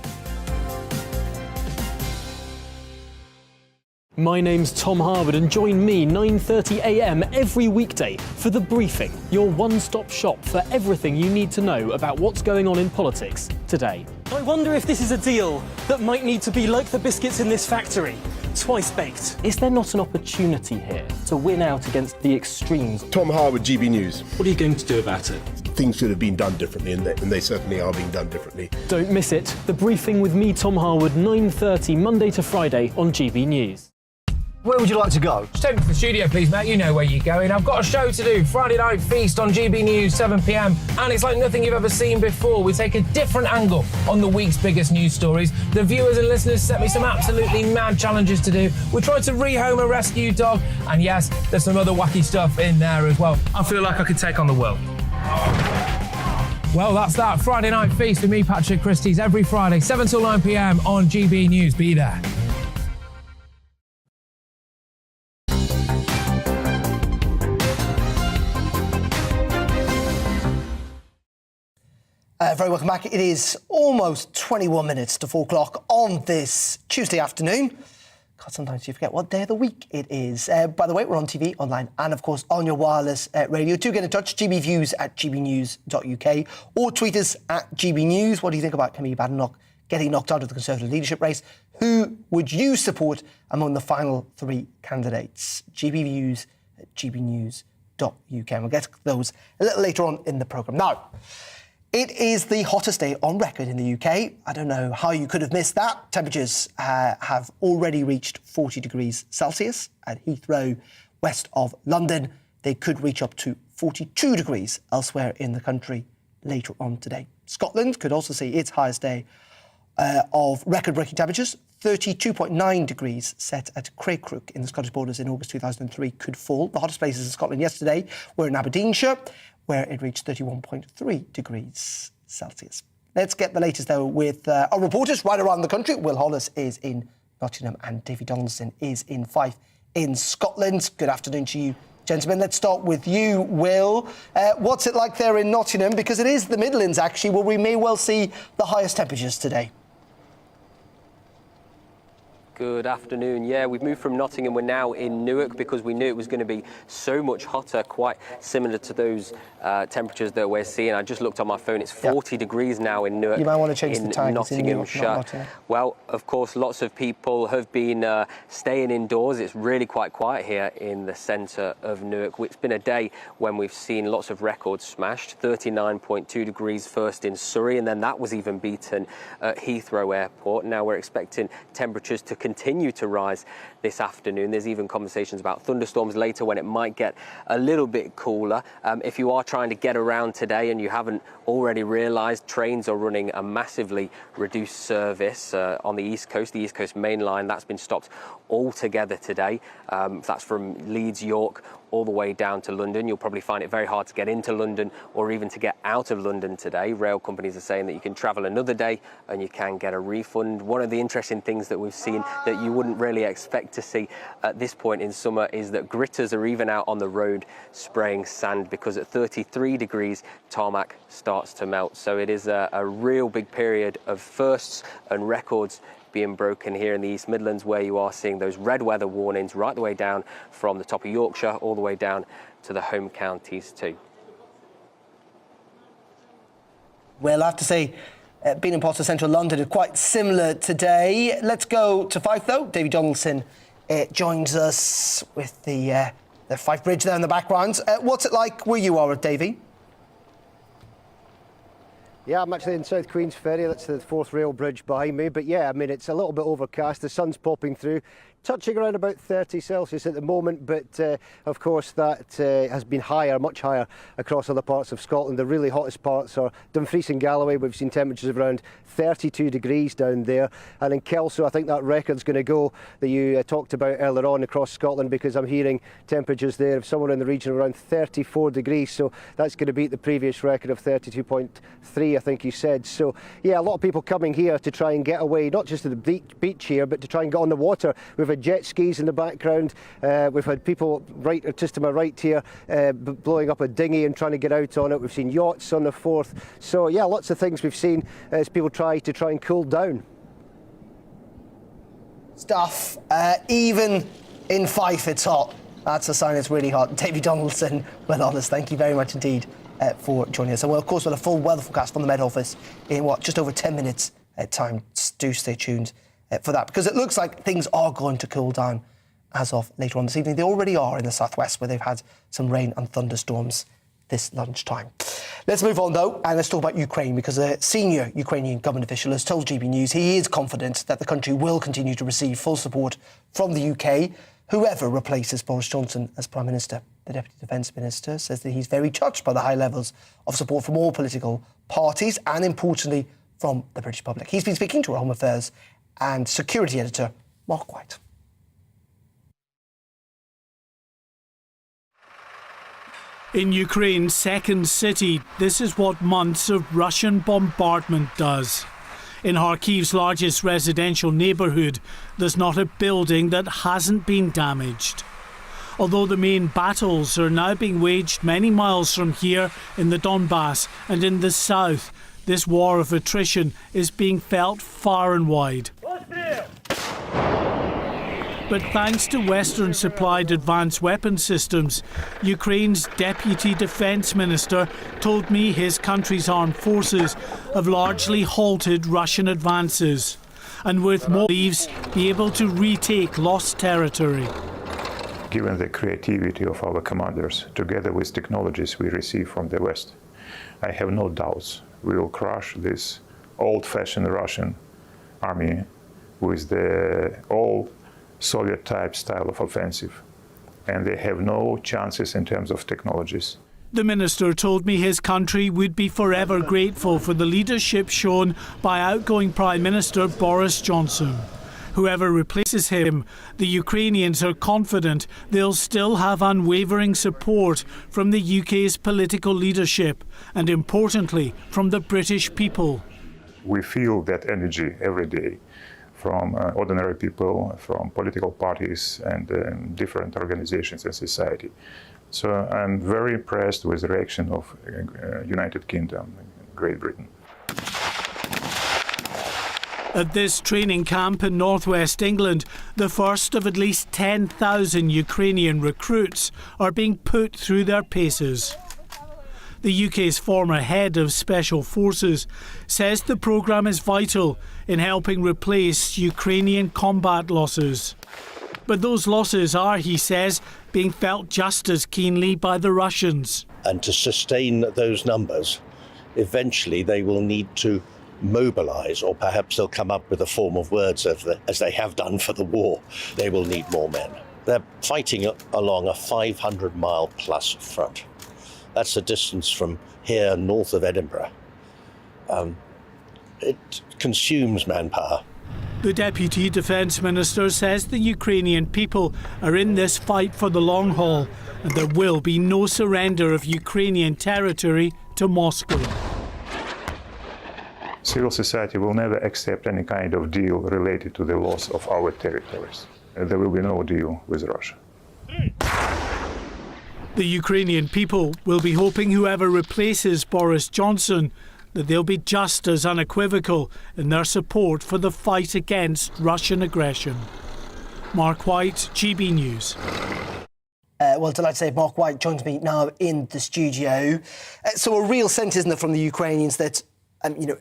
My name's Tom Harwood and join me 9:30 a.m. every weekday for The Briefing, your one-stop shop for everything you need to know about what's going on in politics today. I wonder if this is a deal that might need to be like the biscuits in this factory, twice baked. Is there not an opportunity here to win out against the extremes? Tom Harwood, GB News. What are you going to do about it? Things should have been done differently, and they certainly are being done differently. Don't miss it. The Briefing with me, Tom Harwood, 9:30 Monday to Friday on GB News. Where would you like to go? Just take me to the studio, please, mate. You know where you're going. I've got a show to do. Friday Night Feast on GB News, 7 p.m. And it's like nothing you've ever seen before. We take a different angle on the week's biggest news stories. The viewers and listeners set me some absolutely mad challenges to do. We tried to rehome a rescue dog. And yes, there's some other wacky stuff in there as well. I feel like I could take on the world. Well, that's that. Friday Night Feast with me, Patrick Christie's, every Friday, 7 till 9 p.m. on GB News. Be there. Very welcome back. It is almost 21 minutes to 4 o'clock on this Tuesday afternoon. God, sometimes you forget what day of the week it is. By the way, we're on TV, online, and of course on your wireless radio. Do get in touch, gbviews@gbnews.uk, or tweet us at gbnews. What do you think about Kemi Badenoch getting knocked out of the Conservative leadership race? Who would you support among the final 3 candidates? gbviews@gbnews.uk. And we'll get to those a little later on in the programme. Now, it is the hottest day on record in the UK. I don't know how you could have missed that. Temperatures have already reached 40 degrees Celsius at Heathrow, west of London. They could reach up to 42 degrees elsewhere in the country later on today. Scotland could also see its highest day of record-breaking temperatures. 32.9 degrees set at Craigcrook in the Scottish Borders in August 2003 could fall. The hottest places in Scotland yesterday were in Aberdeenshire, where it reached 31.3 degrees Celsius. Let's get the latest, though, with our reporters right around the country. Will Hollis is in Nottingham and David Tomlinson is in Fife in Scotland. Good afternoon to you, gentlemen. Let's start with you, Will. What's it like there in Nottingham? Because it is the Midlands, actually, where we may well see the highest temperatures today. Good afternoon. Yeah, we've moved from Nottingham. We're now in Newark because we knew it was going to be so much hotter, quite similar to those temperatures that we're seeing. I just looked on my phone. It's 40 degrees now in Newark. You might want to change the time. Nottinghamshire. Well, of course, lots of people have been staying indoors. It's really quite quiet here in the centre of Newark. It's been a day when we've seen lots of records smashed. 39.2 degrees first in Surrey, and then that was even beaten at Heathrow Airport. Now we're expecting temperatures to continue to rise this afternoon. There's even conversations about thunderstorms later when it might get a little bit cooler. If you are trying to get around today and you haven't already realised, trains are running a massively reduced service on the East Coast Main Line. That's been stopped altogether today. That's from Leeds, York, all the way down to London. You'll probably find it very hard to get into London or even to get out of London today. Rail companies are saying that you can travel another day and you can get a refund. One of the interesting things that we've seen that you wouldn't really expect to see at this point in summer is that gritters are even out on the road spraying sand, because at 33 degrees tarmac starts to melt. So it is a real big period of firsts and records being broken here in the East Midlands, where you are seeing those red weather warnings right the way down from the top of Yorkshire all the way down to the home counties too. Well, I have to say, being in parts of central London is quite similar today. Let's go to Fife, though. Davy Tomlinson joins us with the Fife Bridge there in the background. What's it like where you are, Davy? Yeah, I'm actually in South Queen's Ferry. That's the 4th rail bridge behind me. But yeah, I mean, it's a little bit overcast. The sun's popping through, touching around about 30 Celsius at the moment. But of course, that has been higher, much higher across other parts of Scotland. The really hottest parts are Dumfries and Galloway. We've seen temperatures of around 32 degrees down there. And in Kelso, I think that record's going to go that you talked about earlier on across Scotland, because I'm hearing temperatures there of somewhere in the region of around 34 degrees. So that's going to beat the previous record of 32.3. I think you said. So yeah, a lot of people coming here to try and get away, not just to the beach here, but to try and get on the water. We've had jet skis in the background. We've had people just to my right here blowing up a dinghy and trying to get out on it. We've seen yachts on the Forth. So yeah, lots of things we've seen as people try and cool down. Stuff. Even in Fife, it's hot. That's a sign it's really hot. Davy Donaldson, well honest, thank you very much indeed for joining us. And well, of course, we'll have a full weather forecast from the Met Office in just over 10 minutes time. Do stay tuned for that, because it looks like things are going to cool down as of later on this evening. They already are in the southwest, where they've had some rain and thunderstorms this lunchtime. Let's move on, though, and let's talk about Ukraine, because a senior Ukrainian government official has told GB News he is confident that the country will continue to receive full support from the UK, whoever replaces Boris Johnson as Prime Minister. The Deputy Defence Minister says that he's very touched by the high levels of support from all political parties and, importantly, from the British public. He's been speaking to our Home Affairs and Security Editor, Mark White. In Ukraine's second city, this is what months of Russian bombardment does. In Kharkiv's largest residential neighbourhood, there's not a building that hasn't been damaged. Although the main battles are now being waged many miles from here in the Donbass and in the south, this war of attrition is being felt far and wide. But thanks to Western-supplied advanced weapon systems, Ukraine's Deputy Defence Minister told me his country's armed forces have largely halted Russian advances and with more leaves be able to retake lost territory. Given the creativity of our commanders, together with technologies we receive from the West, I have no doubts we will crush this old-fashioned Russian army with the old Soviet-type style of offensive, and they have no chances in terms of technologies. The minister told me his country would be forever grateful for the leadership shown by outgoing Prime Minister Boris Johnson. Whoever replaces him, the Ukrainians are confident they'll still have unwavering support from the UK's political leadership and, importantly, from the British people. We feel that energy every day from ordinary people, from political parties and different organizations in society. So I'm very impressed with the reaction of United Kingdom, Great Britain. At this training camp in northwest England, the first of at least 10,000 Ukrainian recruits are being put through their paces. The UK's former head of Special Forces says the programme is vital in helping replace Ukrainian combat losses. But those losses are, he says, being felt just as keenly by the Russians. And to sustain those numbers, eventually they will need to mobilise, or perhaps they'll come up with a form of words as they have done for the war. They will need more men. They're fighting along a 500-mile plus front. That's the distance from here north of Edinburgh. It consumes manpower. The Deputy Defence Minister says the Ukrainian people are in this fight for the long haul, and there will be no surrender of Ukrainian territory to Moscow. Civil society will never accept any kind of deal related to the loss of our territories. There will be no deal with Russia. The Ukrainian people will be hoping whoever replaces Boris Johnson that they'll be just as unequivocal in their support for the fight against Russian aggression. Mark White, GB News. Well, delighted to say Mark White joins me now in the studio. So a real sense, isn't it, from the Ukrainians that,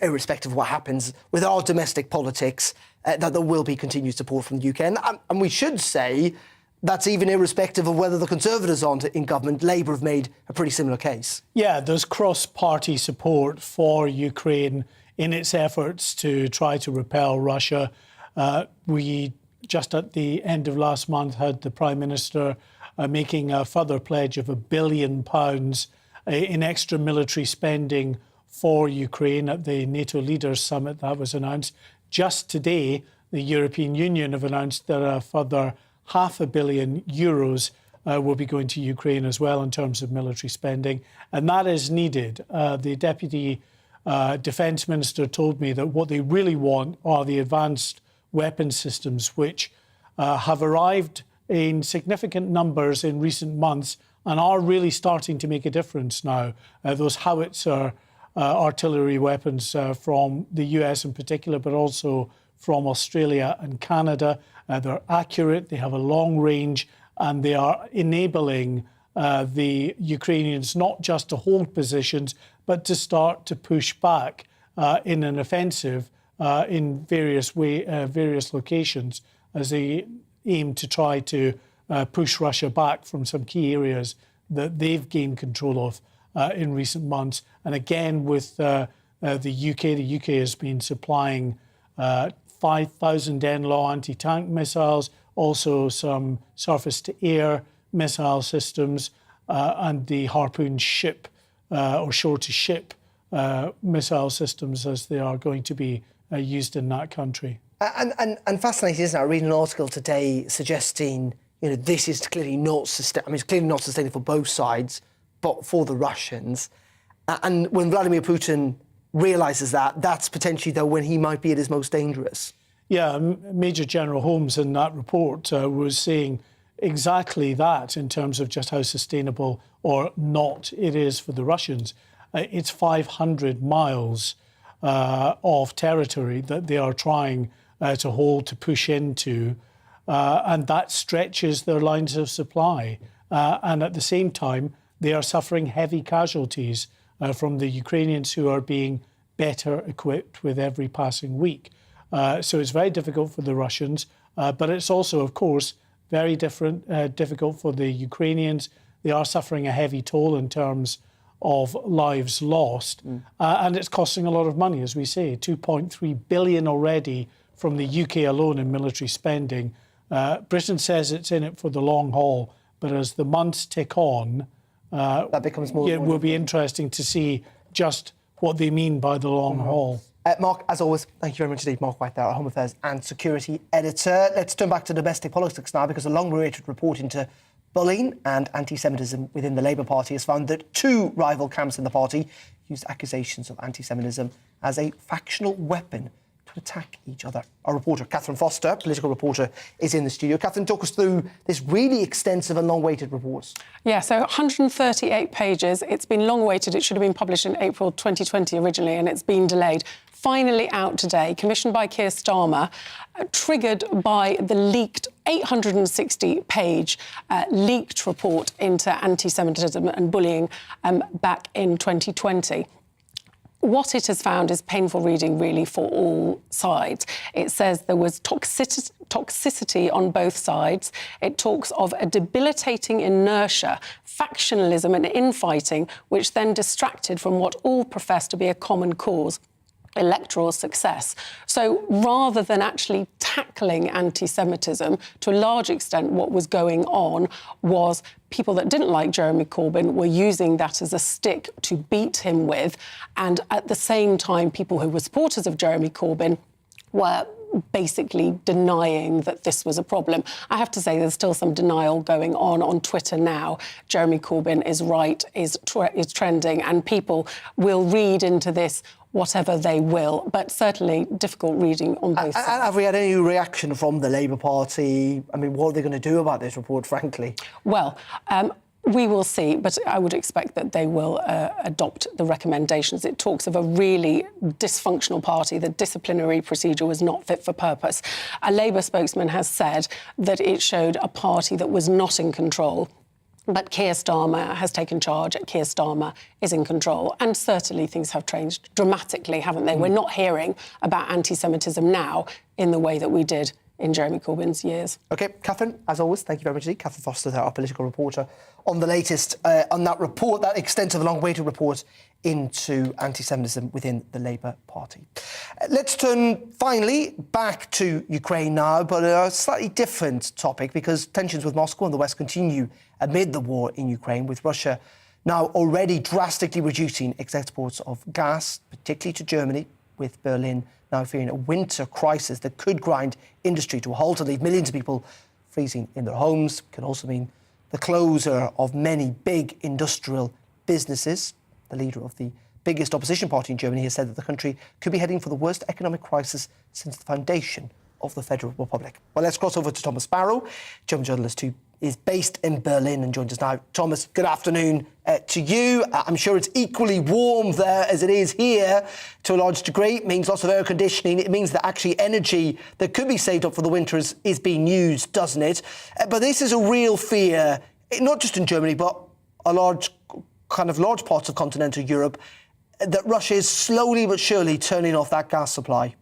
irrespective of what happens with our domestic politics, that there will be continued support from the UK. And we should say that's even irrespective of whether the Conservatives aren't in government. Labour have made a pretty similar case. Yeah, there's cross-party support for Ukraine in its efforts to try to repel Russia. We, just at the end of last month, had the Prime Minister making a further pledge of £1 billion in extra military spending for Ukraine at the NATO Leaders Summit that was announced. Just today, the European Union have announced that a further €500 million will be going to Ukraine as well in terms of military spending, and that is needed. The Deputy Defence Minister told me that what they really want are the advanced weapon systems, which have arrived in significant numbers in recent months and are really starting to make a difference now. Those howitzer artillery weapons from the US in particular, but also from Australia and Canada. They're accurate, they have a long range, and they are enabling the Ukrainians not just to hold positions, but to start to push back in an offensive in various locations as they aim to try to push Russia back from some key areas that they've gained control of in recent months. And again, with the UK has been supplying 5,000 NLAW anti-tank missiles, also some surface-to-air missile systems, and the Harpoon ship or shore-to-ship missile systems as they are going to be used in that country. And fascinating, isn't it? I read an article today suggesting, this is clearly not sustainable. I mean, it's clearly not sustainable for both sides, but for the Russians. And when Vladimir Putin realises that, that's potentially, though, when he might be at his most dangerous. Yeah, Major General Holmes in that report was saying exactly that in terms of just how sustainable or not it is for the Russians. It's 500 miles of territory that they are trying to hold, to push into, and that stretches their lines of supply. And at the same time, they are suffering heavy casualties from the Ukrainians who are being better equipped with every passing week. So it's very difficult for the Russians, but it's also, of course, very difficult for the Ukrainians. They are suffering a heavy toll in terms of lives lost, and it's costing a lot of money, as we say, 2.3 billion already from the UK alone in military spending. Britain says it's in it for the long haul, but as the months tick on, that becomes more. It will be interesting to see just what they mean by the long haul. Mark, as always, thank you very much indeed. Mark White there, our Home Affairs and Security Editor. Let's turn back to domestic politics now, because a long-awaited report into bullying and anti-Semitism within the Labour Party has found that two rival camps in the party used accusations of anti-Semitism as a factional weapon to attack each other. Our reporter, Catherine Foster, political reporter, is in the studio. Catherine, talk us through this really extensive and long-awaited report. Yeah, so 138 pages. It's been long-awaited. It should have been published in April 2020 originally, and it's been delayed. finally out today, commissioned by Keir Starmer, triggered by the leaked 860-page leaked report into anti-Semitism and bullying back in 2020. What it has found is painful reading, really, for all sides. It says there was toxicity on both sides. It talks of a debilitating inertia, factionalism and infighting, which then distracted from what all profess to be a common cause: electoral success. So rather than actually tackling anti-Semitism, to a large extent what was going on was people that didn't like Jeremy Corbyn were using that as a stick to beat him with, and at the same time people who were supporters of Jeremy Corbyn were basically denying that this was a problem. I have to say there's still some denial going on Twitter now. Jeremy Corbyn is right, is trending, and people will read into this whatever they will, but certainly difficult reading on both sides. Have we had any reaction from the Labour Party? I mean, what are they going to do about this report, frankly? Well, we will see, but I would expect that they will adopt the recommendations. It talks of a really dysfunctional party. The disciplinary procedure was not fit for purpose. A Labour spokesman has said that it showed a party that was not in control. But Keir Starmer has taken charge. Keir Starmer is in control. And certainly things have changed dramatically, haven't they? We're not hearing about anti-Semitism now in the way that we did in Jeremy Corbyn's years. OK, Catherine, as always, thank you very much indeed. Catherine Foster, our political reporter, on the latest on that report, that extensive, long-awaited report into anti-Semitism within the Labour Party. Let's turn, finally, back to Ukraine now, but a slightly different topic, because tensions with Moscow and the West continue amid the war in Ukraine, with Russia now already drastically reducing its exports of gas, particularly to Germany, with Berlin now fearing a winter crisis that could grind industry to a halt and leave millions of people freezing in their homes. It can also mean the closure of many big industrial businesses. The leader of the biggest opposition party in Germany has said that the country could be heading for the worst economic crisis since the foundation of the Federal Republic. Well, let's cross over to Thomas Sparrow, German journalist who is based in Berlin and joins us now. Thomas, good afternoon to you. I'm sure it's equally warm there as it is here to a large degree. It means lots of air conditioning. It means that actually energy that could be saved up for the winter is being used, doesn't it? But this is a real fear, not just in Germany, but a large parts of continental Europe, that Russia is slowly but surely turning off that gas supply.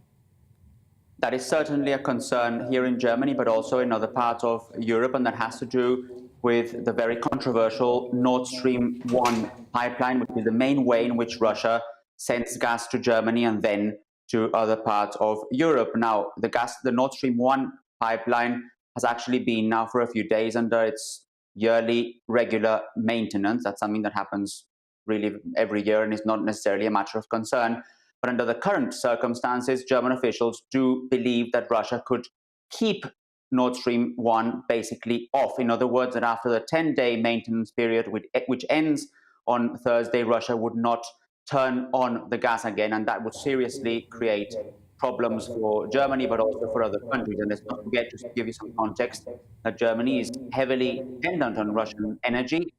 That is certainly a concern here in Germany, but also in other parts of Europe, and that has to do with the very controversial Nord Stream 1 pipeline, which is the main way in which Russia sends gas to Germany and then to other parts of Europe. Now, the Nord Stream 1 pipeline has actually been now for a few days under its yearly regular maintenance. That's something that happens really every year and is not necessarily a matter of concern. But under the current circumstances, German officials do believe that Russia could keep Nord Stream 1 basically off. In other words, that after the 10-day maintenance period, which ends on Thursday, Russia would not turn on the gas again, and that would seriously create problems for Germany, but also for other countries. And let's not forget, just to give you some context, that Germany is heavily dependent on Russian energy.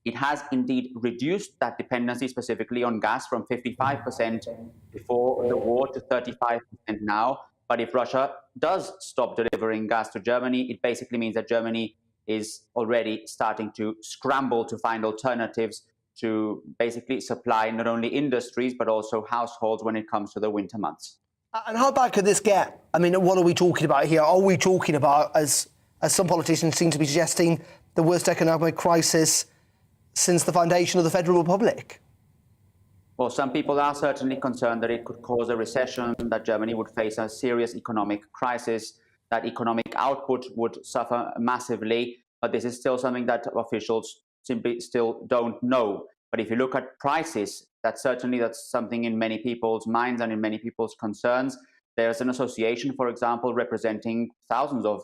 It has indeed reduced that dependency specifically on gas from 55% before the war to 35% now. But if Russia does stop delivering gas to Germany, it basically means that Germany is already starting to scramble to find alternatives to basically supply not only industries, but also households when it comes to the winter months. And how bad could this get? I mean, what are we talking about here? Are we talking about, as some politicians seem to be suggesting, the worst economic crisis since the foundation of the Federal Republic? Well, some people are certainly concerned that it could cause a recession, that Germany would face a serious economic crisis, that economic output would suffer massively. But this is still something that officials simply still don't know. But if you look at prices, that's something in many people's minds and in many people's concerns. There's an association, for example, representing thousands of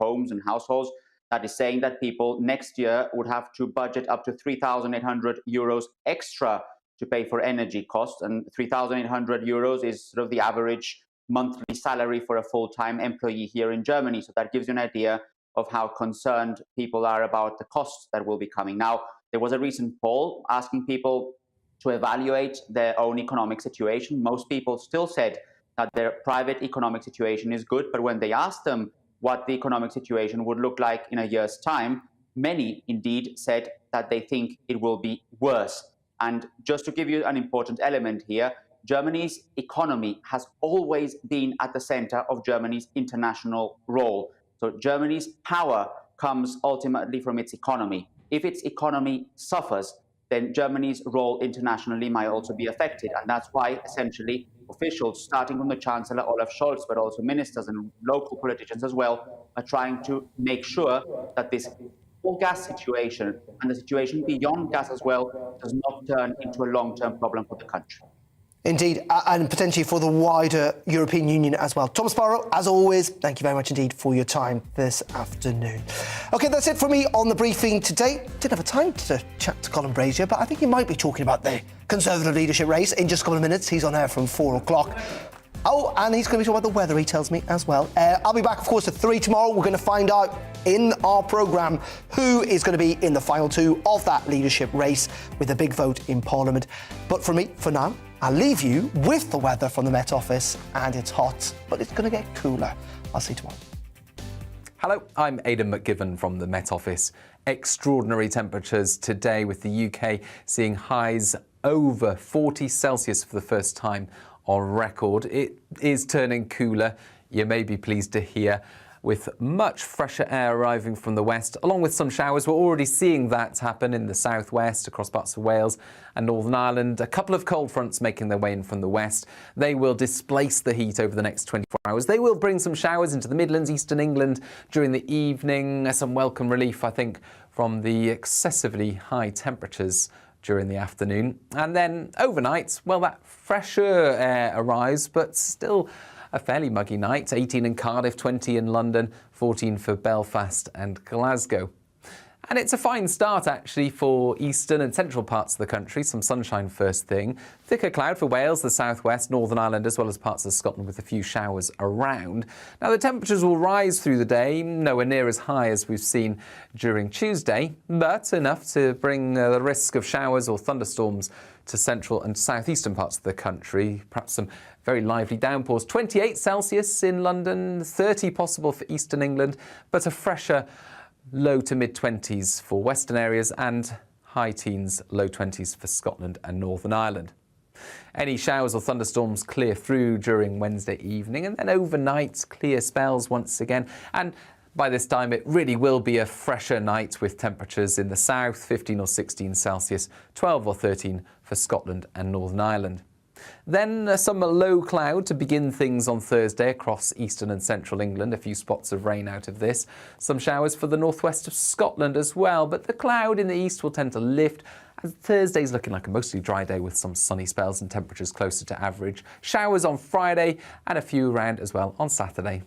homes and households that is saying that people next year would have to budget up to 3,800 euros extra to pay for energy costs. And 3,800 euros is sort of the average monthly salary for a full-time employee here in Germany. So that gives you an idea of how concerned people are about the costs that will be coming. Now, there was a recent poll asking people to evaluate their own economic situation. Most people still said that their private economic situation is good, but when they asked them what the economic situation would look like in a year's time, many indeed said that they think it will be worse. And just to give you an important element here, Germany's economy has always been at the center of Germany's international role. So Germany's power comes ultimately from its economy. If its economy suffers, then Germany's role internationally might also be affected. And that's why, essentially, officials, starting from the Chancellor Olaf Scholz, but also ministers and local politicians as well, are trying to make sure that this whole gas situation and the situation beyond gas as well does not turn into a long-term problem for the country. Indeed, and potentially for the wider European Union as well. Tom Sparrow, as always, thank you very much indeed for your time this afternoon. OK, that's it for me on the briefing today. Didn't have a time to chat to Colin Brazier, but I think he might be talking about the Conservative leadership race in just a couple of minutes. He's on air from 4 o'clock. Oh, and he's going to be talking about the weather, he tells me, as well. I'll be back, of course, at 3 tomorrow. We're going to find out in our programme who is going to be in the final 2 of that leadership race with a big vote in Parliament. But for me, for now, I'll leave you with the weather from the Met Office, and it's hot, but it's going to get cooler. I'll see you tomorrow. Hello, I'm Aidan McGivern from the Met Office. Extraordinary temperatures today, with the UK seeing highs over 40 Celsius for the first time on record. It is turning cooler, you may be pleased to hear, with much fresher air arriving from the west, along with some showers. We're already seeing that happen in the southwest, across parts of Wales and Northern Ireland. A couple of cold fronts making their way in from the west. They will displace the heat over the next 24 hours. They will bring some showers into the Midlands, eastern England during the evening. Some welcome relief, I think, from the excessively high temperatures during the afternoon. And then overnight, well, that fresher air arrives, but still a fairly muggy night. 18 in Cardiff, 20 in London, 14 for Belfast and Glasgow. And it's a fine start, actually, for eastern and central parts of the country. Some sunshine first thing. Thicker cloud for Wales, the southwest, Northern Ireland, as well as parts of Scotland, with a few showers around. Now, the temperatures will rise through the day, nowhere near as high as we've seen during Tuesday, but enough to bring the risk of showers or thunderstorms to central and southeastern parts of the country. Perhaps some very lively downpours. 28 Celsius in London, 30 possible for eastern England, but a fresher low to mid-20s for western areas and high teens, low 20s for Scotland and Northern Ireland. Any showers or thunderstorms clear through during Wednesday evening, and then overnight clear spells once again. And by this time, it really will be a fresher night, with temperatures in the south, 15 or 16 Celsius, 12 or 13 for Scotland and Northern Ireland. Then some low cloud to begin things on Thursday across eastern and central England. A few spots of rain out of this. Some showers for the northwest of Scotland as well, but the cloud in the east will tend to lift. And Thursday's looking like a mostly dry day with some sunny spells and temperatures closer to average. Showers on Friday and a few around as well on Saturday.